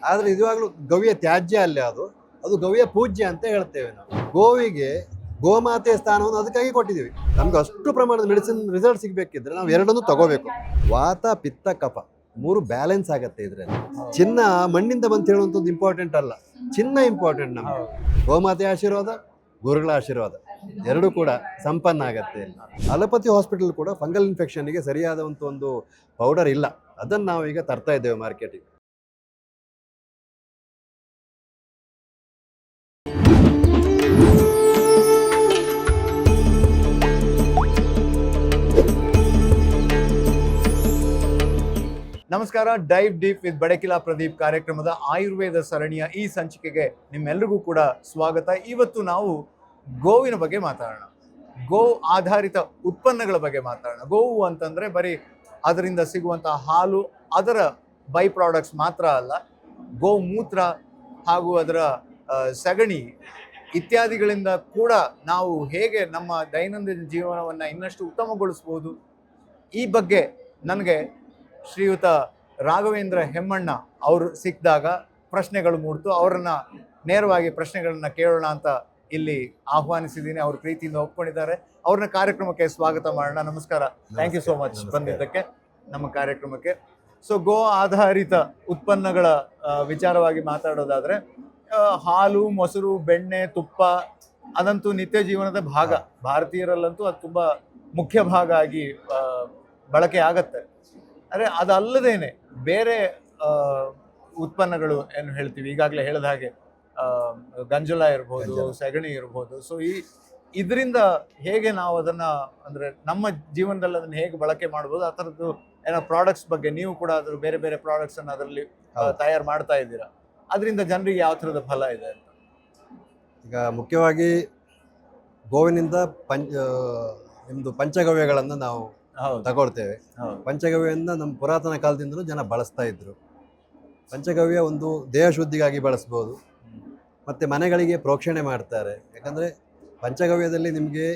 ಆದರೆ ನಿಜವಾಗ್ಲೂ ಗವಿಯ ತ್ಯಾಜ್ಯ ಅಲ್ಲ ಅದು, ಅದು ಗವಿಯ ಪೂಜ್ಯ ಅಂತ ಹೇಳ್ತೇವೆ ನಾವು. ಗೋವಿಗೆ ಗೋಮಾತೆಯ ಸ್ಥಾನವನ್ನು ಅದಕ್ಕಾಗಿ ಕೊಟ್ಟಿದ್ದೀವಿ. ನಮ್ಗೆ ಅಷ್ಟು ಪ್ರಮಾಣದ ಮೆಡಿಸಿನ್ ರಿಸಲ್ಟ್ ಸಿಗಬೇಕಿದ್ರೆ ನಾವು ಎರಡನ್ನೂ ತಗೋಬೇಕು. ವಾತ ಪಿತ್ತ ಕಫ ಮೂರು ಬ್ಯಾಲೆನ್ಸ್ ಆಗತ್ತೆ ಇದರಲ್ಲಿ. ಚಿನ್ನ ಮಣ್ಣಿಂದ ಬಂತ ಹೇಳುವಂಥದ್ದು ಇಂಪಾರ್ಟೆಂಟ್ ಅಲ್ಲ, ಚಿನ್ನ ಇಂಪಾರ್ಟೆಂಟ್. ನಮ್ಮ ಗೋಮಾತೆಯ ಆಶೀರ್ವಾದ, ಗುರುಗಳ ಆಶೀರ್ವಾದ ಎರಡೂ ಕೂಡ ಸಂಪನ್ನ ಆಗತ್ತೆ. ಅಲೋಪತಿ ಹಾಸ್ಪಿಟಲ್ ಕೂಡ ಫಂಗಲ್ ಇನ್ಫೆಕ್ಷನ್ಗೆ ಸರಿಯಾದಂಥ ಒಂದು ಪೌಡರ್ ಇಲ್ಲ, ಅದನ್ನು ನಾವು ಈಗ ತರ್ತಾ ಇದ್ದೇವೆ ಮಾರ್ಕೆಟಿಗೆ. ನಮಸ್ಕಾರ. Dive deep with Badakila Pradeep ಕಾರ್ಯಕ್ರಮದ ಆಯುರ್ವೇದ ಸರಣಿಯ ಈ ಸಂಚಿಕೆಗೆ ನಿಮ್ಮೆಲ್ಲರಿಗೂ ಕೂಡ ಸ್ವಾಗತ. ಇವತ್ತು ನಾವು ಗೋವಿನ ಬಗ್ಗೆ ಮಾತಾಡೋಣ, ಗೋ ಆಧಾರಿತ ಉತ್ಪನ್ನಗಳ ಬಗ್ಗೆ ಮಾತಾಡೋಣ. ಗೋವು ಅಂತಂದರೆ ಬರೀ ಅದರಿಂದ ಸಿಗುವಂತಹ ಹಾಲು, ಅದರ ಬೈ ಪ್ರಾಡಕ್ಟ್ಸ್ ಮಾತ್ರ ಅಲ್ಲ, ಗೋಮೂತ್ರ ಹಾಗೂ ಅದರ ಸಗಣಿ ಇತ್ಯಾದಿಗಳಿಂದ ಕೂಡ ನಾವು ಹೇಗೆ ನಮ್ಮ ದೈನಂದಿನ ಜೀವನವನ್ನು ಇನ್ನಷ್ಟು ಉತ್ತಮಗೊಳಿಸ್ಬೋದು, ಈ ಬಗ್ಗೆ ನನಗೆ ಶ್ರೀಯುತ ರಾಘವೇಂದ್ರ ಹೆಮ್ಮಣ್ಣ ಅವರು ಸಿಕ್ಕಿದಾಗ ಪ್ರಶ್ನೆಗಳು ಮೂಡ್ತು. ಅವರನ್ನು ನೇರವಾಗಿ ಪ್ರಶ್ನೆಗಳನ್ನ ಕೇಳೋಣ ಅಂತ ಇಲ್ಲಿ ಆಹ್ವಾನಿಸಿದ್ದೀನಿ. ಅವರು ಪ್ರೀತಿಯಿಂದ ಒಪ್ಕೊಂಡಿದ್ದಾರೆ. ಅವ್ರನ್ನ ಕಾರ್ಯಕ್ರಮಕ್ಕೆ ಸ್ವಾಗತ ಮಾಡೋಣ. ನಮಸ್ಕಾರ, ಥ್ಯಾಂಕ್ ಯು ಸೋ ಮಚ್ ಬಂದಿದ್ದಕ್ಕೆ ನಮ್ಮ ಕಾರ್ಯಕ್ರಮಕ್ಕೆ. ಸೊ ಗೋ ಆಧಾರಿತ ಉತ್ಪನ್ನಗಳ ವಿಚಾರವಾಗಿ ಮಾತಾಡೋದಾದರೆ, ಹಾಲು, ಮೊಸರು, ಬೆಣ್ಣೆ, ತುಪ್ಪ ಅದಂತೂ ನಿತ್ಯ ಜೀವನದ ಭಾಗ. ಭಾರತೀಯರಲ್ಲಂತೂ ಅದು ತುಂಬ ಮುಖ್ಯ ಭಾಗ ಆಗಿ ಬಳಕೆ ಆಗತ್ತೆ. ಅಂದರೆ ಅದಲ್ಲದೇನೆ ಬೇರೆ ಉತ್ಪನ್ನಗಳು ಏನು ಹೇಳ್ತೀವಿ, ಈಗಾಗಲೇ ಹೇಳಿದ ಹಾಗೆ ಗಂಜಲ ಇರ್ಬೋದು, ಸಗಣಿ ಇರ್ಬೋದು. ಸೊ ಇದರಿಂದ ಹೇಗೆ ನಾವು ಅದನ್ನು ಅಂದರೆ ನಮ್ಮ ಜೀವನದಲ್ಲಿ ಅದನ್ನು ಹೇಗೆ ಬಳಕೆ ಮಾಡ್ಬೋದು, ಆ ಥರದ್ದು ಏನೋ ಪ್ರಾಡಕ್ಟ್ಸ್ ಬಗ್ಗೆ ನೀವು ಕೂಡ ಅದ್ರ ಬೇರೆ ಬೇರೆ ಪ್ರಾಡಕ್ಟ್ಸನ್ನು ಅದರಲ್ಲಿ ತಯಾರು ಮಾಡ್ತಾ ಇದ್ದೀರಾ, ಅದರಿಂದ ಜನರಿಗೆ ಯಾವ ಥರದ ಫಲ ಇದೆ ಅಂತ? ಈಗ ಮುಖ್ಯವಾಗಿ ಗೋವಿನಿಂದ ನಿಮ್ಮದು ಪಂಚಗವ್ಯಗಳನ್ನು ನಾವು ತಗೊಳ್ತೇವೆ. ಪಂಚಗವ್ಯದಿಂದ ನಮ್ಮ ಪುರಾತನ ಕಾಲದಿಂದಲೂ ಜನ ಬಳಸ್ತಾ ಇದ್ರು. ಪಂಚಗವ್ಯ ಒಂದು ದೇಹ ಶುದ್ಧಿಗಾಗಿ ಬಳಸ್ಬೋದು, ಮತ್ತು ಮನೆಗಳಿಗೆ ಪ್ರೋಕ್ಷಣೆ ಮಾಡ್ತಾರೆ. ಯಾಕಂದರೆ ಪಂಚಗವ್ಯದಲ್ಲಿ ನಿಮಗೆ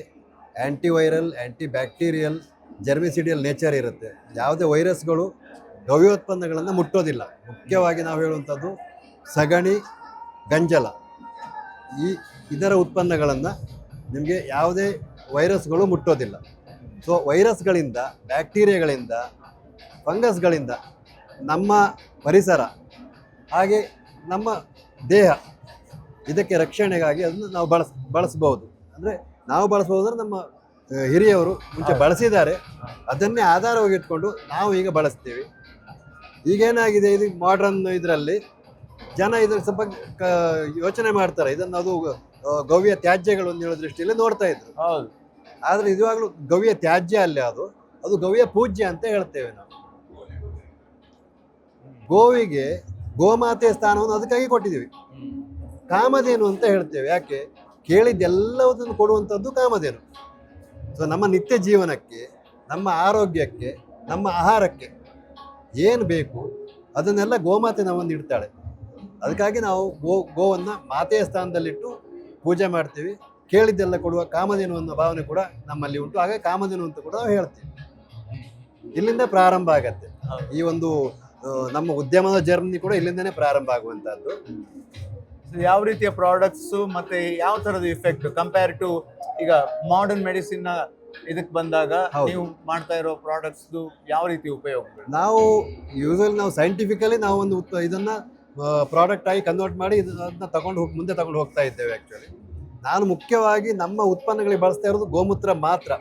ಆ್ಯಂಟಿವೈರಲ್, ಆ್ಯಂಟಿ ಬ್ಯಾಕ್ಟೀರಿಯಲ್, ಜರ್ಮಿಸಿಡಿಯಲ್ ನೇಚರ್ ಇರುತ್ತೆ. ಯಾವುದೇ ವೈರಸ್ಗಳು ಗವ್ಯೋತ್ಪನ್ನಗಳನ್ನು ಮುಟ್ಟೋದಿಲ್ಲ. ಮುಖ್ಯವಾಗಿ ನಾವು ಹೇಳುವಂಥದ್ದು ಸಗಣಿ, ಗಂಜಲ, ಇದರ ಉತ್ಪನ್ನಗಳನ್ನು ನಿಮಗೆ ಯಾವುದೇ ವೈರಸ್ಗಳು ಮುಟ್ಟೋದಿಲ್ಲ. ಸೊ ವೈರಸ್ಗಳಿಂದ, ಬ್ಯಾಕ್ಟೀರಿಯಾಗಳಿಂದ, ಫಂಗಸ್ಗಳಿಂದ ನಮ್ಮ ಪರಿಸರ ಹಾಗೆ ನಮ್ಮ ದೇಹ ಇದಕ್ಕೆ ರಕ್ಷಣೆಗಾಗಿ ಅದನ್ನು ನಾವು ಬಳಸ್ಬೋದು. ಅಂದರೆ ನಾವು ಬಳಸ್ಬೋದಂದ್ರೆ ನಮ್ಮ ಹಿರಿಯವರು ಮುಂಚೆ ಬಳಸಿದ್ದಾರೆ, ಅದನ್ನೇ ಆಧಾರವಾಗಿ ಇಟ್ಕೊಂಡು ನಾವು ಈಗ ಬಳಸ್ತೀವಿ. ಈಗೇನಾಗಿದೆ, ಇದು ಮಾಡ್ರನ್ ಇದರಲ್ಲಿ ಜನ ಇದ್ರ ಸ್ವಲ್ಪ ಯೋಚನೆ ಮಾಡ್ತಾರೆ, ಇದನ್ನು ಅದು ಗವ್ಯ ತ್ಯಾಜ್ಯಗಳು ಅಂತ ಹೇಳೋ ದೃಷ್ಟಿಯಲ್ಲಿ ನೋಡ್ತಾ ಇದ್ರು. ಆದರೆ ನಿಜವಾಗ್ಲೂ ಗವಿಯ ತ್ಯಾಜ್ಯ ಅಲ್ಲ ಅದು, ಅದು ಗವಿಯ ಪೂಜ್ಯ ಅಂತ ಹೇಳ್ತೇವೆ ನಾವು. ಗೋವಿಗೆ ಗೋಮಾತೆಯ ಸ್ಥಾನವನ್ನು ಅದಕ್ಕಾಗಿ ಕೊಟ್ಟಿದ್ದೀವಿ. ಕಾಮಧೇನು ಅಂತ ಹೇಳ್ತೇವೆ. ಯಾಕೆ? ಕೇಳಿದ್ದೆಲ್ಲದನ್ನು ಕೊಡುವಂಥದ್ದು ಕಾಮಧೇನು. ಸೊ ನಮ್ಮ ನಿತ್ಯ ಜೀವನಕ್ಕೆ, ನಮ್ಮ ಆರೋಗ್ಯಕ್ಕೆ, ನಮ್ಮ ಆಹಾರಕ್ಕೆ ಏನು ಬೇಕು ಅದನ್ನೆಲ್ಲ ಗೋಮಾತೆ ನಮ್ಮನ್ನು ಇಡ್ತಾಳೆ. ಅದಕ್ಕಾಗಿ ನಾವು ಗೋವನ್ನು ಮಾತೆಯ ಸ್ಥಾನದಲ್ಲಿಟ್ಟು ಪೂಜೆ ಮಾಡ್ತೀವಿ. ಕೇಳಿದ್ದೆಲ್ಲ ಕೊಡುವ ಕಾಮಧೇನು ಅನ್ನೋ ಭಾವನೆ ಕೂಡ ನಮ್ಮಲ್ಲಿ ಉಂಟು. ಹಾಗೆ ಕಾಮಧೇನು ಅಂತ ಕೂಡ ನಾವು ಹೇಳ್ತೀವಿ. ಇಲ್ಲಿಂದ ಪ್ರಾರಂಭ ಆಗತ್ತೆ ಈ ಒಂದು ನಮ್ಮ ಉದ್ಯಮದ ಜರ್ನಿ ಕೂಡ ಇಲ್ಲಿಂದನೇ ಪ್ರಾರಂಭ ಆಗುವಂತಹದ್ದು. ಯಾವ ರೀತಿಯ ಪ್ರಾಡಕ್ಟ್ಸು ಮತ್ತೆ ಯಾವ ಥರದ ಇಫೆಕ್ಟ್ ಕಂಪೇರ್ ಟು ಈಗ ಮಾಡರ್ನ್ ಮೆಡಿಸಿನ್ ಇದಕ್ಕೆ ಬಂದಾಗ ನೀವು ಮಾಡ್ತಾ ಇರೋ ಪ್ರಾಡಕ್ಟ್ಸ್ದು ಯಾವ ರೀತಿ ಉಪಯೋಗ? ನಾವು ಯೂಶಲಿ ನಾವು ಸೈಂಟಿಫಿಕಲಿ ನಾವು ಒಂದು ಇದನ್ನ ಪ್ರಾಡಕ್ಟ್ ಆಗಿ ಕನ್ವರ್ಟ್ ಮಾಡಿ ಅದನ್ನ ಮುಂದೆ ತಗೊಂಡು ಹೋಗ್ತಾ ಇದ್ದೇವೆ. ಆ್ಯಕ್ಚುಲಿ ನಾನು ಮುಖ್ಯವಾಗಿ ನಮ್ಮ ಉತ್ಪನ್ನಗಳಿಗೆ ಬಳಸ್ತಾ ಇರೋದು ಗೋಮೂತ್ರ ಮಾತ್ರ.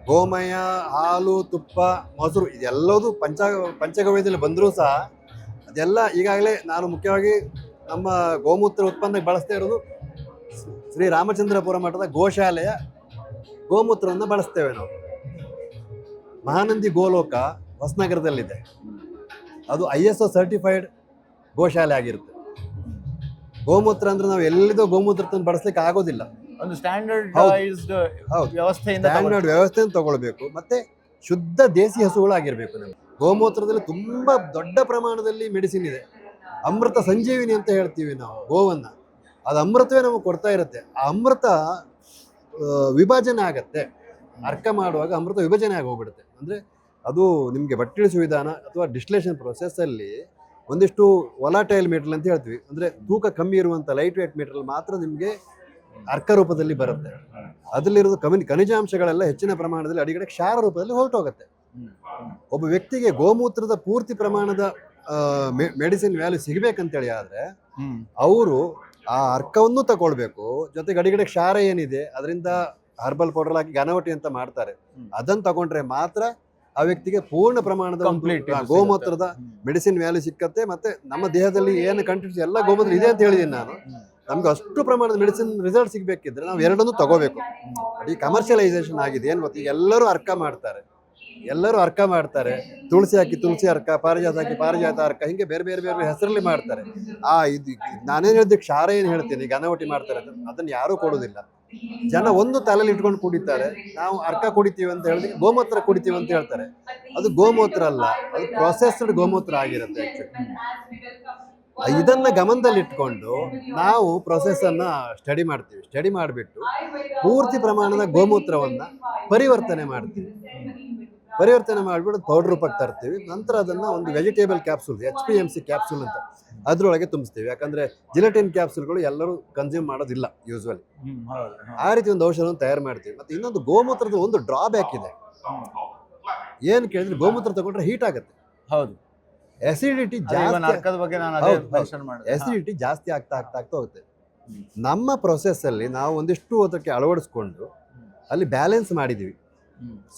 ಗೋಮಯ, ಹಾಲು, ತುಪ್ಪ, ಮೊಸರು ಇದೆಲ್ಲದು ಪಂಚಗವ್ಯದಲ್ಲಿ ಬಂದರೂ ಸಹ ಅದೆಲ್ಲ ಈಗಾಗಲೇ ನಾನು ಮುಖ್ಯವಾಗಿ ನಮ್ಮ ಗೋಮೂತ್ರ ಉತ್ಪನ್ನಕ್ಕೆ ಬಳಸ್ತಾ ಇರೋದು ಶ್ರೀ ರಾಮಚಂದ್ರಪುರ ಮಠದ ಗೋಶಾಲೆಯ ಗೋಮೂತ್ರವನ್ನು ಬಳಸ್ತೇವೆ ನಾವು. ಮಹಾನಂದಿ ಗೋಲೋಕ ಹೊಸನಗರದಲ್ಲಿದೆ. ಅದು ISO ಸರ್ಟಿಫೈಡ್ ಗೋಶಾಲೆ ಆಗಿರುತ್ತೆ. ಗೋಮೂತ್ರ ಅಂದ್ರೆ ನಾವು ಎಲ್ಲಿದೋ ಗೋಮೂತ್ರ ತಂದು ಬಳಸಲಿಕ್ಕೆ ಆಗೋದಿಲ್ಲ. ಒಂದು ಸ್ಟ್ಯಾಂಡರ್ಡ್ ವ್ಯವಸ್ಥೆಯನ್ನು ತಗೊಳ್ಬೇಕು. ಮತ್ತೆ ಶುದ್ಧ ದೇಸಿ ಹಸುಗಳಾಗಿರ್ಬೇಕು. ನಮಗೆ ಗೋಮೂತ್ರದಲ್ಲಿ ತುಂಬಾ ದೊಡ್ಡ ಪ್ರಮಾಣದಲ್ಲಿ ಮೆಡಿಸಿನ್ ಇದೆ. ಅಮೃತ ಸಂಜೀವಿನಿ ಅಂತ ಹೇಳ್ತೀವಿ ನಾವು ಗೋವನ್ನ. ಅದು ಅಮೃತವೇ ನಮಗೆ ಕೊಡ್ತಾ ಇರುತ್ತೆ. ಆ ಅಮೃತ ವಿಭಜನೆ ಆಗತ್ತೆ. ಅರ್ಕ ಮಾಡುವಾಗ ಅಮೃತ ವಿಭಜನೆ ಆಗಿ ಹೋಗ್ಬಿಡುತ್ತೆ. ಅಂದರೆ ಅದು ನಿಮಗೆ ಬಟ್ಟಿಳಿಸುವ ವಿಧಾನ ಅಥವಾ ಡಿಸ್ಟಿಲೇಷನ್ ಪ್ರೊಸೆಸ್ಸಲ್ಲಿ ಒಂದಿಷ್ಟು ವೊಲಾಟೈಲ್ ಮೆಟೀರಿಯಲ್ ಅಂತ ಹೇಳ್ತೀವಿ, ಅಂದರೆ ತೂಕ ಕಮ್ಮಿ ಇರುವಂಥ ಲೈಟ್ ವೇಟ್ ಮೆಟೀರಿಯಲ್ ಮಾತ್ರ ನಿಮಗೆ ಅರ್ಕ ರೂಪದಲ್ಲಿ ಬರುತ್ತೆ. ಅದರಲ್ಲಿರೋದು ಖನಿಜಾಂಶಗಳೆಲ್ಲ ಹೆಚ್ಚಿನ ಪ್ರಮಾಣದಲ್ಲಿ ಅಡಿಗಡೆ ಕ್ಷಾರ ರೂಪದಲ್ಲಿ ಹೊರಟೋಗುತ್ತೆ. ಒಬ್ಬ ವ್ಯಕ್ತಿಗೆ ಗೋಮೂತ್ರದ ಪೂರ್ತಿ ಪ್ರಮಾಣದ ಮೆಡಿಸಿನ್ ವ್ಯಾಲ್ಯೂ ಸಿಗಬೇಕಂತೇಳಿ ಆದರೆ ಅವರು ಆ ಅರ್ಕವನ್ನು ತಗೊಳ್ಬೇಕು, ಜೊತೆಗೆ ಅಡಿಗಡೆ ಕ್ಷಾರ ಏನಿದೆ ಅದರಿಂದ ಹರ್ಬಲ್ ಪೌಡರ್ ಹಾಕಿ ಘನವಟಿ ಅಂತ ಮಾಡ್ತಾರೆ, ಅದನ್ನು ತಗೊಂಡ್ರೆ ಮಾತ್ರ ಆ ವ್ಯಕ್ತಿಗೆ ಪೂರ್ಣ ಪ್ರಮಾಣದ ಗೋಮೂತ್ರದ ಮೆಡಿಸಿನ್ ವ್ಯಾಲ್ಯೂ ಸಿಕ್ಕತ್ತೆ. ಮತ್ತೆ ನಮ್ಮ ದೇಹದಲ್ಲಿ ಏನು ಕಂಟೆಂಟ್ಸ್ ಎಲ್ಲ ಗೋಮೂತ್ರ ಇದೆ ಅಂತ ಹೇಳಿದ್ದೀನಿ ನಾನು. ನಮ್ಗೆ ಅಷ್ಟು ಪ್ರಮಾಣದ ಮೆಡಿಸಿನ್ ರಿಸಲ್ಟ್ ಸಿಗಬೇಕಿದ್ರೆ ನಾವು ಎರಡನ್ನೂ ತಗೋಬೇಕು. ಈ ಕಮರ್ಷಿಯಲೈಸೇಷನ್ ಆಗಿದೆ ಏನು ಗೊತ್ತಿ, ಎಲ್ಲರೂ ಅರ್ಕ ಮಾಡ್ತಾರೆ, ತುಳಸಿ ಹಾಕಿ ತುಳಸಿ ಅರ್ಕ, ಪಾರಿಜಾತ ಹಾಕಿ ಪಾರಿಜಾತ ಅರ್ಕ, ಹಿಂಗೆ ಬೇರೆ ಬೇರೆ ಬೇರೆ ಹೆಸರಲ್ಲಿ ಮಾಡ್ತಾರೆ. ಇದು ನಾನೇನು ಹೇಳಿದೆ, ಕ್ಷಾರ ಏನು ಹೇಳ್ತೀನಿ, ಘನವಟಿ ಮಾಡ್ತಾರೆ, ಅದನ್ನು ಯಾರೂ ಕೊಡೋದಿಲ್ಲ. ಜನ ಒಂದು ತಲೆಯಲ್ಲಿ ಇಟ್ಕೊಂಡು ಕುಡಿತಾರೆ, ನಾವು ಅರ್ಕ ಕುಡಿತೀವಿ ಅಂತ ಹೇಳಿದ್ರೆ ಗೋಮೂತ್ರ ಕುಡಿತೀವಿ ಅಂತ ಹೇಳ್ತಾರೆ. ಅದು ಗೋಮೂತ್ರ ಅಲ್ಲ, ಅದು ಪ್ರೊಸೆಸ್ಡ್ ಗೋಮೂತ್ರ ಆಗಿರುತ್ತೆ ಆಕ್ಚುಲಿ. ಇದನ್ನ ಗಮನದಲ್ಲಿಟ್ಕೊಂಡು ನಾವು ಪ್ರೊಸೆಸನ್ನು ಸ್ಟಡಿ ಮಾಡಿಬಿಟ್ಟು ಪೂರ್ತಿ ಪ್ರಮಾಣದ ಗೋಮೂತ್ರವನ್ನ ಪರಿವರ್ತನೆ ಮಾಡಿಬಿಟ್ಟು ಪೌಡರ್ ರೂಪಕ್ಕೆ ತರ್ತೀವಿ. ನಂತರ ಅದನ್ನು ಒಂದು ವೆಜಿಟೇಬಲ್ ಕ್ಯಾಪ್ಸೂಲ್, HPMC ಕ್ಯಾಪ್ಸೂಲ್ ಅಂತ ಅದರೊಳಗೆ ತುಂಬಿಸ್ತೀವಿ. ಯಾಕಂದರೆ ಜಿಲೆಟಿನ್ ಕ್ಯಾಪ್ಸೂಲ್ಗಳು ಎಲ್ಲರೂ ಕನ್ಸ್ಯೂಮ್ ಮಾಡೋದಿಲ್ಲ ಯೂಸ್ವಲಿ. ಆ ರೀತಿ ಒಂದು ಔಷಧವನ್ನು ತಯಾರು ಮಾಡ್ತೀವಿ. ಮತ್ತು ಇನ್ನೊಂದು ಗೋಮೂತ್ರದ ಒಂದು ಡ್ರಾಬ್ಯಾಕ್ ಇದೆ, ಏನು ಕೇಳಿದ್ರೆ ಗೋಮೂತ್ರ ತಗೊಂಡ್ರೆ ಹೀಟ್ ಆಗುತ್ತೆ. ಹೌದು, ಎಸಿಡಿಟಿ ಜಾಸ್ತಿ ಆಗ್ತಾ ಹೋಗುತ್ತೆ. ನಮ್ಮ ಪ್ರೊಸೆಸ್ಸಲ್ಲಿ ನಾವು ಒಂದಿಷ್ಟು ಅದಕ್ಕೆ ಅಳವಡಿಸ್ಕೊಂಡು ಅಲ್ಲಿ ಬ್ಯಾಲೆನ್ಸ್ ಮಾಡಿದ್ದೀವಿ.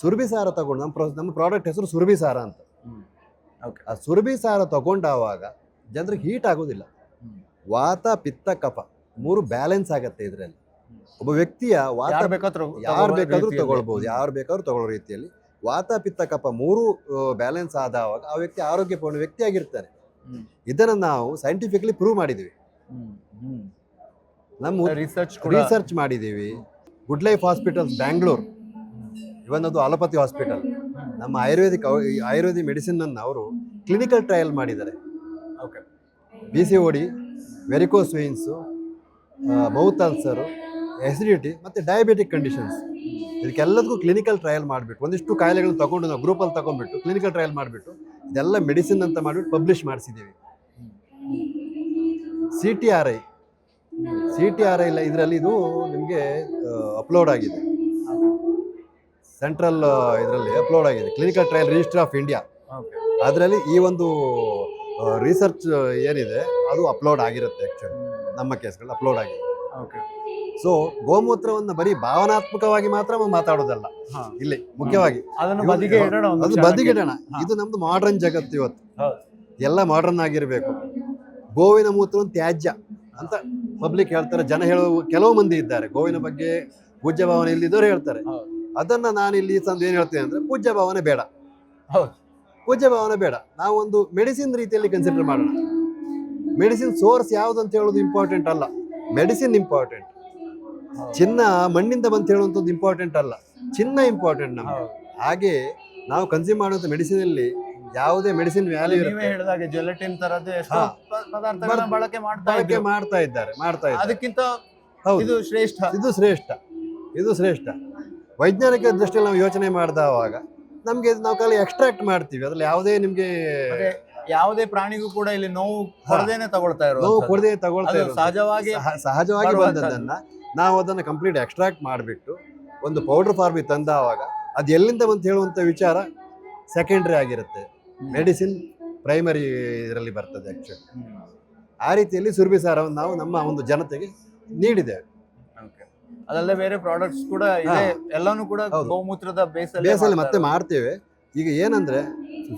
ಸುರಭಿ ಸಾರ ತಗೊಂಡು ನಮ್ಮ ಪ್ರಾಡಕ್ಟ್ ಹೆಸರು ಸುರಭಿ ಸಾರ ಅಂತ. ಆ ಸುರಭಿ ಸಾರ ತಗೊಂಡಾವಾಗ ಜನರಿಗೆ ಹೀಟ್ ಆಗೋದಿಲ್ಲ. ವಾತ ಪಿತ್ತ ಕಫ 3 ಬ್ಯಾಲೆನ್ಸ್ ಆಗತ್ತೆ ಇದರಲ್ಲಿ. ಒಬ್ಬ ವ್ಯಕ್ತಿಯ ವಾತ ಯಾರು ಬೇಕಾದ್ರೂ ತಗೊಳ್ಳೋ ರೀತಿಯಲ್ಲಿ ವಾತ ಪಿತ್ತ ಕಫ 3 ಬ್ಯಾಲೆನ್ಸ್ ಆದವಾಗ ಆ ವ್ಯಕ್ತಿ ಆರೋಗ್ಯಪೂರ್ಣ ವ್ಯಕ್ತಿಯಾಗಿರ್ತಾರೆ. ಇದನ್ನು ನಾವು ಸೈಂಟಿಫಿಕಲಿ ಪ್ರೂವ್ ಮಾಡಿದ್ದೀವಿ. ನಮ್ಮ ರಿಸರ್ಚ್ ಮಾಡಿದ್ದೀವಿ. ಗುಡ್ ಲೈಫ್ ಹಾಸ್ಪಿಟಲ್ಸ್ ಬ್ಯಾಂಗ್ಳೂರ್, ಇವನ್ ಅದು ಅಲೋಪತಿ ಹಾಸ್ಪಿಟಲ್, ನಮ್ಮ ಆಯುರ್ವೇದಿಕ್ ಮೆಡಿಸಿನ್ ಅನ್ನು ಅವರು ಕ್ಲಿನಿಕಲ್ ಟ್ರಯಲ್ ಮಾಡಿದ್ದಾರೆ. PCOD, varicose veins, mouth ulcer, acidity ಮತ್ತು ಡಯಾಬಿಟಿಕ್ ಕಂಡೀಷನ್ಸ್, ಇದಕ್ಕೆಲ್ಲದಕ್ಕೂ ಕ್ಲಿನಿಕಲ್ ಟ್ರಯಲ್ ಮಾಡಿಬಿಟ್ಟು ಒಂದಿಷ್ಟು ಕಾಯಿಲೆಗಳನ್ನ ತಗೊಂಡು ನಾವು ಗ್ರೂಪಲ್ಲಿ ತಗೊಂಡ್ಬಿಟ್ಟು ಕ್ಲಿನಿಕಲ್ ಟ್ರಯಲ್ ಮಾಡಿಬಿಟ್ಟು ಇದೆಲ್ಲ ಮೆಡಿಸಿನ್ ಅಂತ ಮಾಡಿಬಿಟ್ಟು ಪಬ್ಲಿಷ್ ಮಾಡಿಸಿದ್ದೀವಿ. CTRI ಇಲ್ಲ, ಇದರಲ್ಲಿ ಇದು ನಿಮಗೆ ಅಪ್ಲೋಡ್ ಆಗಿದೆ, ಸೆಂಟ್ರಲ್ ಇದರಲ್ಲಿ ಅಪ್ಲೋಡ್ ಆಗಿದೆ, clinical trial register of India. ಅದರಲ್ಲಿ ಈ ಒಂದು ರಿಸರ್ಚ್ ಏನಿದೆ ಅದು ಅಪ್ಲೋಡ್ ಆಗಿರುತ್ತೆ. ಆ್ಯಕ್ಚುಲಿ ನಮ್ಮ ಕೇಸ್ಗಳು ಅಪ್ಲೋಡ್ ಆಗಿದೆ. ಸೊ ಗೋಮೂತ್ರವನ್ನು ಬರೀ ಭಾವನಾತ್ಮಕವಾಗಿ ಮಾತ್ರ ಮಾತಾಡೋದಲ್ಲ ಇಲ್ಲಿ, ಮುಖ್ಯವಾಗಿ ಅದು ಬದಿಗಿಡೋಣ. ಇದು ನಮ್ದು ಮಾಡರ್ನ್ ಜಗತ್ತು. ಇವತ್ತು ಎಲ್ಲ ಮಾಡರ್ನ್ ಆಗಿರಬೇಕು. ಗೋವಿನ ಮೂತ್ರವನ್ನು ತ್ಯಾಜ್ಯ ಅಂತ ಪಬ್ಲಿಕ್ ಹೇಳ್ತಾರೆ, ಜನ ಕೆಲವು ಮಂದಿ ಇದ್ದಾರೆ ಗೋವಿನ ಬಗ್ಗೆ ಪೂಜ್ಯ ಭಾವನೆ ಇಲ್ಲಿದ್ದವರು ಹೇಳ್ತಾರೆ. ಅದನ್ನ ನಾನು ಇಲ್ಲಿ ಏನು ಹೇಳ್ತೇನೆ ಅಂದ್ರೆ, ಪೂಜ್ಯ ಭಾವನೆ ಬೇಡ. ನಾವು ಒಂದು ಮೆಡಿಸಿನ್ ರೀತಿಯಲ್ಲಿ ಕನ್ಸಿಡರ್ ಮಾಡೋಣ. ಮೆಡಿಸಿನ್ ಸೋರ್ಸ್ ಯಾವುದು ಅಂತ ಹೇಳೋದು ಇಂಪಾರ್ಟೆಂಟ್ ಅಲ್ಲ, ಮೆಡಿಸಿನ್ ಇಂಪಾರ್ಟೆಂಟ್. ಚಿನ್ನ ಮಣ್ಣಿಂದ ಬಂತ ಹೇಳುವಂಥದ್ದು ಇಂಪಾರ್ಟೆಂಟ್ ಅಲ್ಲ, ಚಿನ್ನ ಇಂಪಾರ್ಟೆಂಟ್ ನಮ್ಗೆ. ಹಾಗೆ ನಾವು ಕನ್ಸ್ಯೂಮ್ ಮಾಡುವಂಥ ಮೆಡಿಸಿನ್ ಅಲ್ಲಿ ಯಾವುದೇ ಮೆಡಿಸಿನ್ ವ್ಯಾಲ್ಯೂ ಬಳಕೆ ಮಾಡ್ತಾ ಇದ್ದಾರೆ. ಇದು ಶ್ರೇಷ್ಠ. ವೈಜ್ಞಾನಿಕ ದೃಷ್ಟಿಯಲ್ಲಿ ನಾವು ಯೋಚನೆ ಮಾಡಿದವಾಗ ನಮ್ಗೆ ನಾವು ಖಾಲಿ ಎಕ್ಸ್ಟ್ರಾಕ್ಟ್ ಮಾಡ್ತೀವಿ. ಅದ್ರಲ್ಲಿ ಯಾವುದೇ ಪ್ರಾಣಿಗೂ ಕೂಡ ಇಲ್ಲಿ ನೋವು ಕೊಡದೇ ತಗೊಳ್ತಾ ಇರೋದು, ಸಹಜವಾಗಿ ಬಂದದನ್ನ ನಾವು ಅದನ್ನು ಕಂಪ್ಲೀಟ್ ಎಕ್ಸ್ಟ್ರಾಕ್ಟ್ ಮಾಡಿಬಿಟ್ಟು ಒಂದು ಪೌಡರ್ ಫಾರ್ಮಿಗೆ ತಂದಾವಾಗ ಅದು ಎಲ್ಲಿಂದ ಬಂತ ಹೇಳುವಂಥ ವಿಚಾರ ಸೆಕೆಂಡ್ರಿ ಆಗಿರುತ್ತೆ. ಮೆಡಿಸಿನ್ ಪ್ರೈಮರಿ ಇದರಲ್ಲಿ ಬರ್ತದೆ ಆ್ಯಕ್ಚುಲಿ. ಆ ರೀತಿಯಲ್ಲಿ ಸುರಭಿ ಸಾರವನ್ನು ನಾವು ನಮ್ಮ ಒಂದು ಜನತೆಗೆ ನೀಡಿದ್ದೇವೆ. ಅದಲ್ಲದೆ ಬೇರೆ ಪ್ರಾಡಕ್ಟ್ಸ್ ಕೂಡ ಇದೆ, ಎಲ್ಲಾನು ಕೂಡ ಗೋಮೂತ್ರದ ಬೇಸಲ್ಲಿ ಮತ್ತೆ ಮಾಡ್ತೇವೆ. ಈಗ ಏನಂದ್ರೆ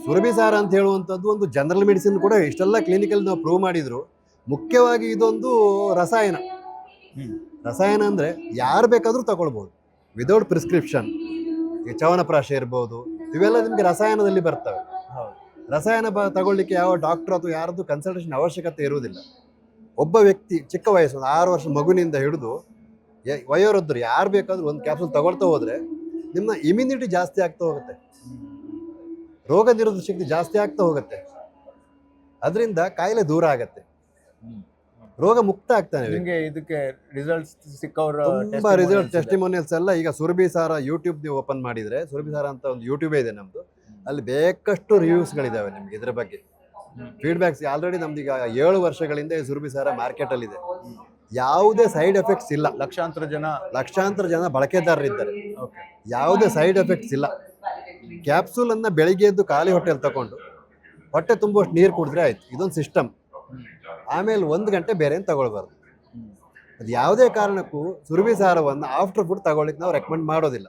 ಸುರಭಿ ಸಾರ ಅಂತ ಹೇಳುವಂಥದ್ದು ಒಂದು ಜನರಲ್ ಮೆಡಿಸಿನ್ ಕೂಡ ಇಷ್ಟೆಲ್ಲ ಕ್ಲಿನಿಕಲ್ ನಾವು ಪ್ರೂವ್ ಮಾಡಿದ್ರು. ಮುಖ್ಯವಾಗಿ ಇದೊಂದು ರಸಾಯನ ಅಂದ್ರೆ ಯಾರು ಬೇಕಾದ್ರೂ ತಗೊಳ್ಬೋದು ವಿದೌಟ್ ಪ್ರಿಸ್ಕ್ರಿಪ್ಷನ್. ಈಗ ಚವನಪ್ರಾಶ ಇರ್ಬೋದು, ಇವೆಲ್ಲ ನಿಮಗೆ ರಸಾಯನದಲ್ಲಿ ಬರ್ತವೆ. ರಸಾಯನ ತಗೊಳ್ಳಿಕ್ಕೆ ಯಾವ ಡಾಕ್ಟರ್ ಅಥವಾ ಯಾರದ್ದು ಕನ್ಸಲ್ಟೇಷನ್ ಅವಶ್ಯಕತೆ ಇರುವುದಿಲ್ಲ. ಒಬ್ಬ ವ್ಯಕ್ತಿ ಚಿಕ್ಕ ವಯಸ್ಸು 6 ವರ್ಷ ಮಗುವಿನಿಂದ ಹಿಡಿದು ವಯೋವೃದ್ಧರು ಯಾರು ಬೇಕಾದ್ರೂ ಒಂದು ಕ್ಯಾಪ್ಸೂಲ್ ತಗೊಳ್ತಾ ಹೋದ್ರೆ ನಿಮ್ಮ ಇಮ್ಯುನಿಟಿ ಜಾಸ್ತಿ ಆಗ್ತಾ ಹೋಗುತ್ತೆ, ರೋಗ ನಿರೋಧಕ ಶಕ್ತಿ ಜಾಸ್ತಿ ಆಗ್ತಾ ಹೋಗುತ್ತೆ. ಅದರಿಂದ ಕಾಯಿಲೆ ದೂರ ಆಗತ್ತೆ, ರೋಗ ಮುಕ್ತ ಆಗ್ತಾನೆ. ಇದಕ್ಕೆ ರಿಸಲ್ಟ್ಸ್ ಸಿಕ್ಕವ್ರ ತುಂಬಾ ರಿಸಲ್ಟ್ ಟೆಸ್ಟಿಮೋನಿಯಲ್ಸ್ ಎಲ್ಲ ಈಗ ಸುರಭಿ ಸಾರ ಯೂಟ್ಯೂಬ್ ನೀವು ಓಪನ್ ಮಾಡಿದ್ರೆ, ಸುರಭಿ ಸಾರ ಅಂತ ಒಂದು ಯೂಟ್ಯೂಬೇ ಇದೆ ನಮ್ದು, ಅಲ್ಲಿ ಬೇಕಷ್ಟು ರಿವ್ಯೂಸ್ಗಳಿದಾವೆ ನಿಮ್ಗೆ ಇದ್ರ ಬಗ್ಗೆ. ಫೀಡ್ಬ್ಯಾಕ್ಸ್ ಆಲ್ರೆಡಿ ನಮ್ದೀಗ 7 ವರ್ಷಗಳಿಂದ ಈ ಸುರಭಿ ಸಾರ ಮಾರ್ಕೆಟಲ್ಲಿದೆ. ಯಾವುದೇ ಸೈಡ್ ಎಫೆಕ್ಟ್ಸ್ ಇಲ್ಲ. ಲಕ್ಷಾಂತರ ಜನ ಬಳಕೆದಾರರಿದ್ದಾರೆ. ಯಾವುದೇ ಸೈಡ್ ಎಫೆಕ್ಟ್ಸ್ ಇಲ್ಲ. ಕ್ಯಾಪ್ಸೂಲ್ ಅನ್ನ ಬೆಳಿಗ್ಗೆ ಎದ್ದು ಖಾಲಿ ಹೊಟ್ಟೆಯಲ್ಲಿ ತಗೊಂಡು ಹೊಟ್ಟೆ ತುಂಬುವಷ್ಟು ನೀರು ಕುಡಿದ್ರೆ ಆಯ್ತು. ಇದೊಂದು ಸಿಸ್ಟಮ್. ಆಮೇಲೆ 1 ಗಂಟೆ ಬೇರೆ ಏನು ತಗೊಳ್ಬಾರ್ದು. ಅದು ಯಾವುದೇ ಕಾರಣಕ್ಕೂ ಸುರಭಿ ಸಾರವನ್ನು ಆಫ್ಟರ್ ಫುಡ್ ತಗೊಳ್ಳಿಕ್ಕೆ ನಾವು ರೆಕಮೆಂಡ್ ಮಾಡೋದಿಲ್ಲ.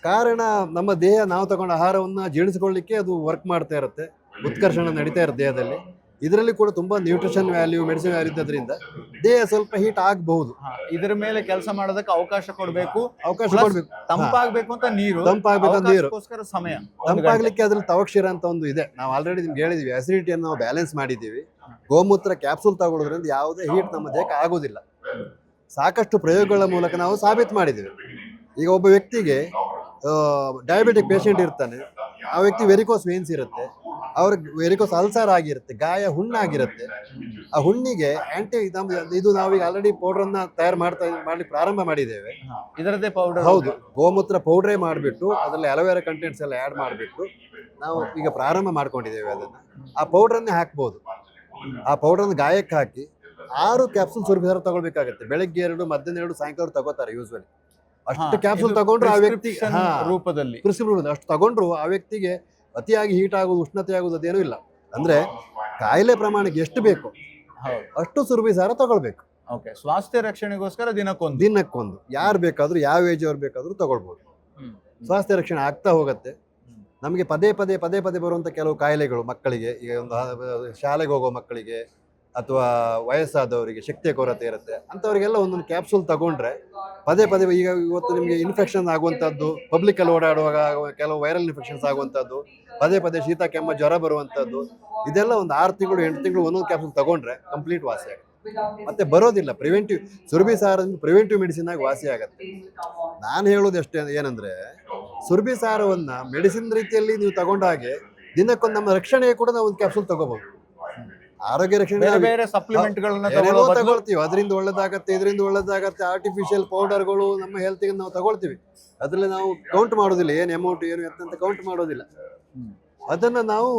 ಕಾರಣ ನಮ್ಮ ದೇಹ ನಾವು ತಗೊಂಡ ಆಹಾರವನ್ನು ಜೀರ್ಣಿಸ್ಕೊಳ್ಳಿಕ್ಕೆ ಅದು ವರ್ಕ್ ಮಾಡ್ತಾ ಇರುತ್ತೆ, ಉತ್ಕರ್ಷಣ ನಡೀತಾ ಇರುತ್ತೆ ದೇಹದಲ್ಲಿ. ಇದರಲ್ಲಿ ಕೂಡ ತುಂಬಾ ನ್ಯೂಟ್ರಿಷನ್ ವ್ಯಾಲ್ಯೂ, ಮೆಡಿಸಿನ್ ವ್ಯಾಲ್ಯೂ ಇದ್ದದ್ರಿಂದ ದೇಹ ಸ್ವಲ್ಪ ಹೀಟ್ ಆಗಬಹುದು. ಇದರ ಮೇಲೆ ಕೆಲಸ ಮಾಡೋದಕ್ಕೆ ಅವಕಾಶ ಕೊಡಬೇಕು, ತಂಪಾಗಬೇಕು ಅಂತ ಸಮಯ ತಂಪಾಗ್ಲಿಕ್ಕೆ ಅದ್ರಲ್ಲಿ ತವಕ್ಷೀರ ಅಂತ ಒಂದು ಇದೆ. ನಾವು ಆಲ್ರೆಡಿ ನಿಮ್ಗೆ ಹೇಳಿದ್ವಿ, ಅಸಿಡಿಟಿಯನ್ನು ನಾವು ಬ್ಯಾಲೆನ್ಸ್ ಮಾಡಿದ್ದೀವಿ. ಗೋಮೂತ್ರ ಕ್ಯಾಪ್ಸೂಲ್ ತಗೊಳ್ಳೋದ್ರಿಂದ ಯಾವುದೇ ಹೀಟ್ ನಮ್ಮ ದೇಹಕ್ಕೆ ಆಗೋದಿಲ್ಲ. ಸಾಕಷ್ಟು ಪ್ರಯೋಗಗಳ ಮೂಲಕ ನಾವು ಸಾಬೀತು ಮಾಡಿದ್ದೀವಿ. ಈಗ ಒಬ್ಬ ವ್ಯಕ್ತಿಗೆ ಡಯಾಬಿಟಿಕ್ ಪೇಷಂಟ್ ಇರ್ತಾನೆ, ಆ ವ್ಯಕ್ತಿ ವೆರಿಕೋಸ್ ವೇನ್ಸ್ ಇರುತ್ತೆ, ಅವ್ರಿಗೆ ವೆರಿಕೋಸ್ ಅಲ್ಸರ್ ಆಗಿರುತ್ತೆ, ಗಾಯ ಹುಣ್ಣಾಗಿರುತ್ತೆ. ಆ ಹುಣ್ಣಿಗೆ ಇದು ನಾವೀಗ ಆಲ್ರೆಡಿ ಪೌಡರನ್ನ ಮಾಡ್ಲಿಕ್ಕೆ ಪ್ರಾರಂಭ ಮಾಡಿದ್ದೇವೆ. ಇದರದ್ದೇ ಪೌಡರ್? ಹೌದು, ಗೋಮೂತ್ರ ಪೌಡ್ರೇ ಮಾಡಿಬಿಟ್ಟು ಅದರಲ್ಲಿ ಅಲೋವೆರಾ ಕಂಟೆಂಟ್ಸ್ ಎಲ್ಲ ಆ್ಯಡ್ ಮಾಡಿಬಿಟ್ಟು ನಾವು ಈಗ ಪ್ರಾರಂಭ ಮಾಡ್ಕೊಂಡಿದ್ದೇವೆ. ಅದನ್ನು ಆ ಪೌಡ್ರನ್ನೇ ಹಾಕ್ಬೋದು. ಆ ಪೌಡ್ರನ್ನ ಗಾಯಕ್ಕೆ ಹಾಕಿ 6 ಕ್ಯಾಪ್ಸೂಲ್ ಸುರಭಿ ಸಾರ ತಗೊಳ್ಬೇಕಾಗತ್ತೆ. ಬೆಳಗ್ಗೆ 2, ಮಧ್ಯಾಹ್ನ 2, ಸಾಯಂಕಾಲ ತಗೋತಾರೆ ಯೂಸ್ವಲಿ. ಅಷ್ಟು ಕ್ಯಾಪ್ಸೂಲ್ ತಗೊಂಡ್ರು ಆ ವ್ಯಕ್ತಿ ರೂಪದಲ್ಲಿ ಅಷ್ಟು ತಗೊಂಡ್ರು ಆ ವ್ಯಕ್ತಿಗೆ ಅತಿಯಾಗಿ ಹೀಟ್ ಆಗೋದು, ಉಷ್ಣತೆ ಆಗೋದು ಅದೇನೂ ಇಲ್ಲ. ಅಂದ್ರೆ ಕಾಯಿಲೆ ಪ್ರಮಾಣಕ್ಕೆ ಎಷ್ಟು ಬೇಕು ಅಷ್ಟು ಸುರಭಿ ಸಾರ ತಗೊಳ್ಬೇಕು. ಸ್ವಾಸ್ಥ್ಯ ರಕ್ಷಣೆಗೋಸ್ಕರ ದಿನಕ್ಕೊಂದು ಯಾರು ಬೇಕಾದ್ರೂ, ಯಾವ ಏಜ್ ಅವ್ರು ಬೇಕಾದ್ರೂ ತಗೊಳ್ಬೋದು. ಸ್ವಾಸ್ಥ್ಯ ರಕ್ಷಣೆ ಆಗ್ತಾ ಹೋಗುತ್ತೆ. ನಮಗೆ ಪದೇ ಪದೇ ಬರುವಂತ ಕೆಲವು ಕಾಯಿಲೆಗಳು ಮಕ್ಕಳಿಗೆ, ಈಗ ಒಂದು ಶಾಲೆಗೆ ಹೋಗೋ ಮಕ್ಕಳಿಗೆ ಅಥವಾ ವಯಸ್ಸಾದವರಿಗೆ ಶಕ್ತಿಯ ಕೊರತೆ ಇರುತ್ತೆ, ಅಂಥವರಿಗೆಲ್ಲ ಒಂದೊಂದು ಕ್ಯಾಪ್ಸೂಲ್ ತಗೊಂಡ್ರೆ ಪದೇ ಈಗ ಇವತ್ತು ನಿಮಗೆ ಇನ್ಫೆಕ್ಷನ್ ಆಗುವಂಥದ್ದು, ಪಬ್ಲಿಕಲ್ಲಿ ಓಡಾಡುವಾಗ ಕೆಲವು ವೈರಲ್ ಇನ್ಫೆಕ್ಷನ್ಸ್ ಆಗುವಂಥದ್ದು, ಪದೇ ಶೀತ ಕೆಮ್ಮ ಜ್ವರ ಬರುವಂಥದ್ದು, ಇದೆಲ್ಲ ಒಂದು 6 ತಿಂಗಳು 8 ತಿಂಗಳು ಒಂದೊಂದು ಕ್ಯಾಪ್ಸೂಲ್ ತಗೊಂಡ್ರೆ ಕಂಪ್ಲೀಟ್ ವಾಸಿ ಆಗುತ್ತೆ. ಮತ್ತೆ ಬರೋದಿಲ್ಲ. ಸುರಭಿ ಸಾರದಿಂದ ಪ್ರಿವೆಂಟಿವ್ ಮೆಡಿಸಿನ್ ಆಗಿ ವಾಸಿ ಆಗುತ್ತೆ. ನಾನು ಹೇಳೋದು ಏನಂದ್ರೆ, ಸುರಭಿ ಸಾರವನ್ನ ಮೆಡಿಸಿನ್ ರೀತಿಯಲ್ಲಿ ನೀವು ತಗೊಂಡ ಹಾಗೆ ದಿನಕ್ಕೊಂದು ನಮ್ಮ ರಕ್ಷಣೆಗೆ ಕೂಡ ನಾವು ಒಂದು ಕ್ಯಾಪ್ಸೂಲ್ ತಗೋಬಹುದು. ಆರೋಗ್ಯ ರಕ್ಷಣೆ ತಗೊಳ್ತೀವಿ, ಅದರಿಂದ ಒಳ್ಳೇದಾಗತ್ತೆ, ಇದರಿಂದ ಒಳ್ಳೇದಾಗತ್ತೆ. ಆರ್ಟಿಫಿಷಿಯಲ್ ಪೌಡರ್ಗಳು ನಮ್ಮ ಹೆಲ್ತ್ಗೆ ನಾವು ತಗೊಳ್ತೀವಿ. ಅದ್ರಲ್ಲಿ ನಾವು ಕೌಂಟ್ ಮಾಡೋದಿಲ್ಲ, ಏನು ಅಮೌಂಟ್ ಏನು ಅಂತ ಕೌಂಟ್ ಮಾಡೋದಿಲ್ಲ. ಅದನ್ನ ನಾವು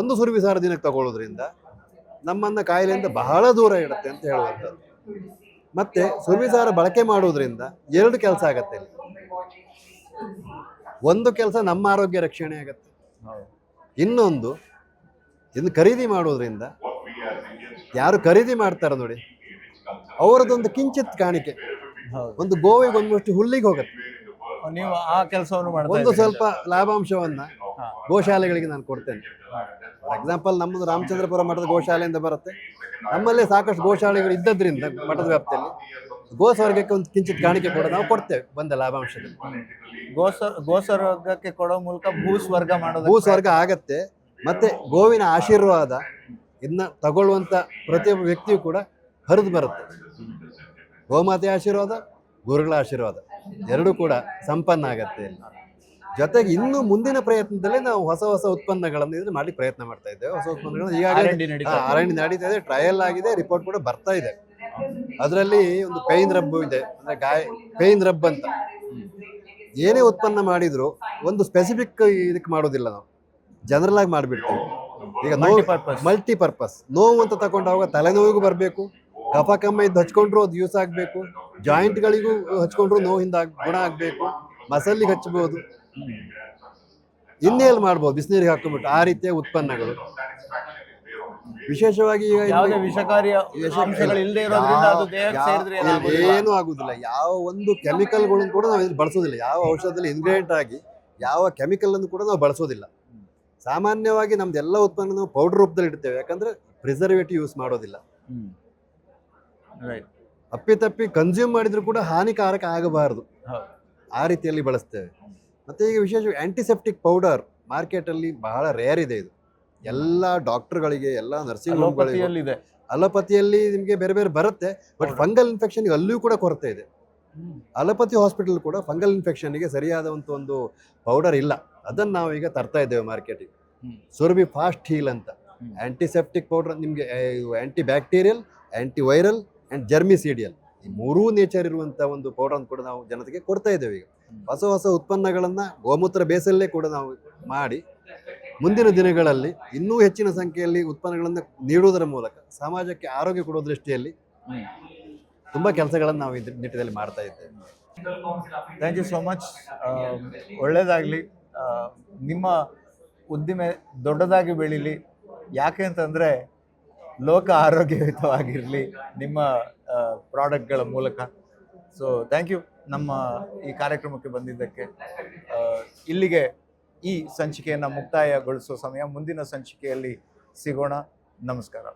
ಒಂದು ಸುರಭಿ ಸಾರ ದಿನಕ್ಕೆ ತಗೊಳ್ಳೋದ್ರಿಂದ ನಮ್ಮನ್ನ ಕಾಯಿಲೆಯಿಂದ ಬಹಳ ದೂರ ಇಡುತ್ತೆ ಅಂತ ಹೇಳುವಂಥದ್ದು. ಮತ್ತೆ ಸುರಭಿ ಸಾರ ಬಳಕೆ ಮಾಡೋದ್ರಿಂದ 2 ಕೆಲಸ ಆಗತ್ತೆ ಇಲ್ಲಿ. ಒಂದು ಕೆಲಸ ನಮ್ಮ ಆರೋಗ್ಯ ರಕ್ಷಣೆ ಆಗತ್ತೆ, ಇನ್ನೊಂದು ಇದನ್ನು ಖರೀದಿ ಮಾಡೋದ್ರಿಂದ ಯಾರು ಖರೀದಿ ಮಾಡ್ತಾರೆ ನೋಡಿ ಅವರದೊಂದು ಕಿಂಚಿತ್ ಕಾಣಿಕೆ ಒಂದು ಗೋವಿಗೆ ಒಂದಷ್ಟು ಹುಲ್ಲಿಗೆ ಹೋಗುತ್ತೆ. ನೀವು ಆ ಕೆಲಸವನ್ನು ಒಂದು ಸ್ವಲ್ಪ ಲಾಭಾಂಶವನ್ನ ಗೋಶಾಲೆಗಳಿಗೆ ನಾನು ಕೊಡ್ತೇನೆ. ಫಾರ್ ಎಕ್ಸಾಂಪಲ್, ನಮ್ಮದು ರಾಮಚಂದ್ರಪುರ ಮಠದ ಗೋಶಾಲೆಯಿಂದ ಬರುತ್ತೆ. ನಮ್ಮಲ್ಲೇ ಸಾಕಷ್ಟು ಗೋಶಾಲೆಗಳು ಇದ್ದದ್ರಿಂದ ಮಠದ ವ್ಯಾಪ್ತಿಯಲ್ಲಿ ಗೋಸ್ವರ್ಗಕ್ಕೆ ಒಂದು ಕಿಂಚಿತ್ ಕಾಣಿಕೆ ಕೂಡ ನಾವು ಕೊಡ್ತೇವೆ ಬಂದ ಲಾಭಾಂಶದಲ್ಲಿ. ಗೋಸ್ವರ್ಗಕ್ಕೆ ಕೊಡೋ ಮೂಲಕ ಭೂಸ್ವರ್ಗ ಆಗತ್ತೆ. ಮತ್ತೆ ಗೋವಿನ ಆಶೀರ್ವಾದ ಇದನ್ನ ತಗೊಳ್ಳುವಂತ ಪ್ರತಿಯೊಬ್ಬ ವ್ಯಕ್ತಿಯು ಕೂಡ ಹರಿದು ಬರುತ್ತೆ. ಗೋಮಾತೆ ಆಶೀರ್ವಾದ, ಗುರುಗಳ ಆಶೀರ್ವಾದ ಎರಡೂ ಕೂಡ ಸಂಪನ್ನ ಆಗತ್ತೆ. ಜೊತೆಗೆ ಇನ್ನು ಮುಂದಿನ ಪ್ರಯತ್ನದಲ್ಲಿ ನಾವು ಹೊಸ ಉತ್ಪನ್ನಗಳನ್ನು ಇದನ್ನ ಮಾಡಿ ಪ್ರಯತ್ನ ಮಾಡ್ತಾ ಇದ್ದೇವೆ. ಹೊಸ ಉತ್ಪನ್ನಗಳನ್ನು ಈಗಾಗಲೇ R&D ನಡೀತಾ ಇದೆ, ಟ್ರಯಲ್ ಆಗಿದೆ, ರಿಪೋರ್ಟ್ ಕೂಡ ಬರ್ತಾ ಇದೆ. ಅದರಲ್ಲಿ ಒಂದು ಪೇಯ್ನ್ ರಬ್ ಇದೆ, ಅಂದ್ರೆ ಪೇಯ್ನ್ ರಬ್ ಅಂತ. ಏನೇ ಉತ್ಪನ್ನ ಮಾಡಿದ್ರು ಒಂದು ಸ್ಪೆಸಿಫಿಕ್ ಇದಕ್ಕೆ ಮಾಡೋದಿಲ್ಲ, ನಾವು ಜನರಲ್ ಆಗಿ ಮಾಡಿಬಿಡ್ತೀವಿ. ಈಗ ಮಲ್ಟಿಪರ್ಪಸ್ ನೋವು ಅಂತ ತಗೊಂಡಾಗ ತಲೆನೋವಿಗೂ ಬರಬೇಕು, ಕಫ ಕಮ್ಮ ಇದ್ದು ಹಚ್ಕೊಂಡ್ರು ಅದು ಯೂಸ್ ಆಗಬೇಕು, ಜಾಯಿಂಟ್ಗಳಿಗೂ ಹಚ್ಕೊಂಡ್ರು ನೋವಿಂದ ಗುಣ ಆಗಬೇಕು, ಮಸಲ್ಲಿಗೆ ಹಚ್ಚಬಹುದು, ಇನ್ನೇಲ್ ಮಾಡ್ಬೋದು ಬಿಸಿನೀರಿಗೆ ಹಾಕೊಂಡ್ಬಿಟ್ಟು. ಆ ರೀತಿಯ ಉತ್ಪನ್ನಗಳು ವಿಶೇಷವಾಗಿ ಏನೂ ಆಗುದಿಲ್ಲ. ಯಾವ ಒಂದು ಕೆಮಿಕಲ್ಗಳನ್ನು ಕೂಡ ನಾವು ಇಲ್ಲಿ ಬಳಸೋದಿಲ್ಲ. ಯಾವ ಔಷಧದಲ್ಲಿ ಇಂಗ್ರೀಡಿಯೆಂಟ್ ಆಗಿ ಯಾವ ಕೆಮಿಕಲ್ ಅನ್ನು ಕೂಡ ನಾವು ಬಳಸೋದಿಲ್ಲ. ಸಾಮಾನ್ಯವಾಗಿ ನಮ್ದು ಎಲ್ಲ ಉತ್ಪನ್ನ ನಾವು ಪೌಡರ್ ರೂಪದಲ್ಲಿ ಇಡ್ತೇವೆ, ಯಾಕಂದ್ರೆ ಪ್ರಿಸರ್ವೇಟಿವ್ ಯೂಸ್ ಮಾಡೋದಿಲ್ಲ. ಅಪ್ಪಿತಪ್ಪಿ ಕನ್ಸ್ಯೂಮ್ ಮಾಡಿದ್ರು ಕೂಡ ಹಾನಿಕಾರಕ ಆಗಬಾರದು, ಆ ರೀತಿಯಲ್ಲಿ ಬಳಸ್ತೇವೆ. ಮತ್ತೆ ಈಗ ವಿಶೇಷ ಆಂಟಿಸೆಪ್ಟಿಕ್ ಪೌಡರ್ ಮಾರ್ಕೆಟಲ್ಲಿ ಬಹಳ ರೇರ್ ಇದೆ. ಇದು ಎಲ್ಲ ಡಾಕ್ಟರ್ಗಳಿಗೆ, ಎಲ್ಲ ನರ್ಸಿಂಗ್ ಹೋಮ್ಗಳಿಗೆ, ಅಲೋಪತಿಯಲ್ಲಿ ನಿಮಗೆ ಬೇರೆ ಬೇರೆ ಬರುತ್ತೆ. ಬಟ್ ಫಂಗಲ್ ಇನ್ಫೆಕ್ಷನ್ಗೆ ಅಲ್ಲಿಯೂ ಕೂಡ ಕೊರತೆ ಇದೆ. ಅಲೋಪತಿ ಹಾಸ್ಪಿಟಲ್ ಕೂಡ ಫಂಗಲ್ ಇನ್ಫೆಕ್ಷನ್ಗೆ ಸರಿಯಾದ ಒಂದು ಪೌಡರ್ ಇಲ್ಲ. ಅದನ್ನು ನಾವು ಈಗ ತರ್ತಾ ಇದ್ದೇವೆ ಮಾರ್ಕೆಟಿಗೆ. ಸುರಭಿ ಫಾಸ್ಟ್ ಹೀಲ್ ಅಂತ ಆಂಟಿಸೆಪ್ಟಿಕ್ ಪೌಡರ್, ನಿಮಗೆ anti bacterial, anti viral and germicidal, ಈ 3 ನೇಚರ್ ಇರುವಂಥ ಒಂದು ಪೌಡರ್ ಕೂಡ ನಾವು ಜನತೆಗೆ ಕೊಡ್ತಾ ಇದ್ದೇವೆ. ಈಗ ಹೊಸ ಉತ್ಪನ್ನಗಳನ್ನು ಗೋಮೂತ್ರ ಬೇಸಲ್ಲೇ ಕೂಡ ನಾವು ಮಾಡಿ ಮುಂದಿನ ದಿನಗಳಲ್ಲಿ ಇನ್ನೂ ಹೆಚ್ಚಿನ ಸಂಖ್ಯೆಯಲ್ಲಿ ಉತ್ಪನ್ನಗಳನ್ನು ನೀಡುವುದರ ಮೂಲಕ ಸಮಾಜಕ್ಕೆ ಆರೋಗ್ಯ ಕೊಡುವ ದೃಷ್ಟಿಯಲ್ಲಿ ತುಂಬ ಕೆಲಸಗಳನ್ನು ನಾವು ಈ ನಿಟ್ಟಿನಲ್ಲಿ ಮಾಡ್ತಾ ಇದ್ದೇವೆ. Thank you so much. ಒಳ್ಳೆಯದಾಗಲಿ. ನಿಮ್ಮ ಉದ್ದಿಮೆ ದೊಡ್ಡದಾಗಿ ಬೆಳೀಲಿ. ಯಾಕೆ ಅಂತಂದರೆ ಲೋಕ ಆರೋಗ್ಯಯುತವಾಗಿರಲಿ ನಿಮ್ಮ ಪ್ರಾಡಕ್ಟ್ಗಳ ಮೂಲಕ. ಸೊ ಥ್ಯಾಂಕ್ ಯು ನಮ್ಮ ಈ ಕಾರ್ಯಕ್ರಮಕ್ಕೆ ಬಂದಿದ್ದಕ್ಕೆ. ಇಲ್ಲಿಗೆ ಈ ಸಂಚಿಕೆಯನ್ನು ಮುಕ್ತಾಯಗೊಳಿಸುವ ಸಮಯ. ಮುಂದಿನ ಸಂಚಿಕೆಯಲ್ಲಿ ಸಿಗೋಣ. ನಮಸ್ಕಾರ.